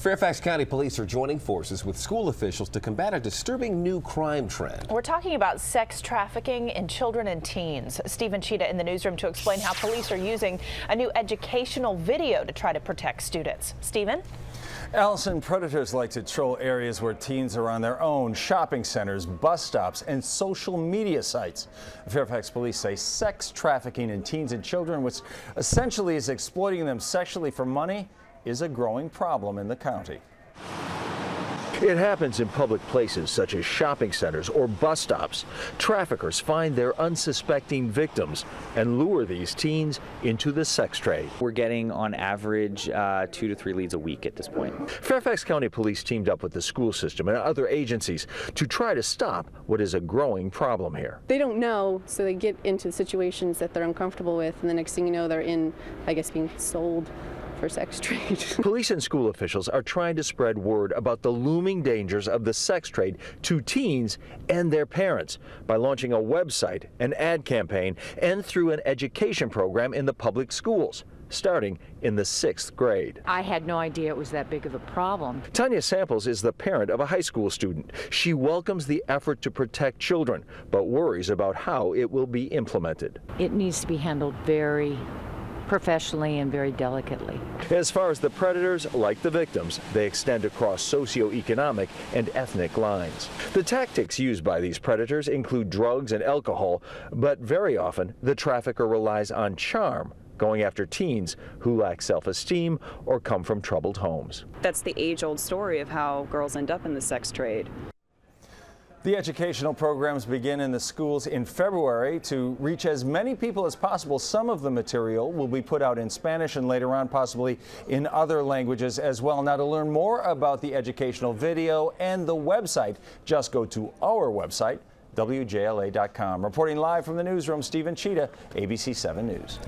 Fairfax County police are joining forces with school officials to combat a disturbing new crime trend. We're talking about sex trafficking in children and teens. Stephen Cheetah in the newsroom to explain how police are using a new educational video to try to protect students. Stephen? Allison, predators like to troll areas where teens are on their own, shopping centers, bus stops, and social media sites. Fairfax police say sex trafficking in teens and children, which essentially is exploiting them sexually for money, is a growing problem in the county. It happens in public places such as shopping centers or bus stops. Traffickers find their unsuspecting victims and lure these teens into the sex trade. We're getting on average 2 to 3 leads a week at this point. Fairfax County police teamed up with the school system and other agencies to try to stop what is a growing problem here. They don't know, so they get into situations that they're uncomfortable with, and the next thing you know, they're in, I guess, being sold for sex trade. Police and school officials are trying to spread word about the looming dangers of the sex trade to teens and their parents by launching a website, an ad campaign, and through an education program in the public schools, starting in the 6th grade. I had no idea it was that big of a problem. Tanya Samples is the parent of a high school student. She welcomes the effort to protect children, but worries about how it will be implemented. It needs to be handled very professionally and very delicately. As far as the predators, like the victims, they extend across socioeconomic and ethnic lines. The tactics used by these predators include drugs and alcohol, but very often the trafficker relies on charm, going after teens who lack self-esteem or come from troubled homes. That's the age-old story of how girls end up in the sex trade. The educational programs begin in the schools in February to reach as many people as possible. Some of the material will be put out in Spanish and later on possibly in other languages as well. Now, to learn more about the educational video and the website, just go to our website, WJLA.com. Reporting live from the newsroom, Stephen Cheetah, ABC 7 News.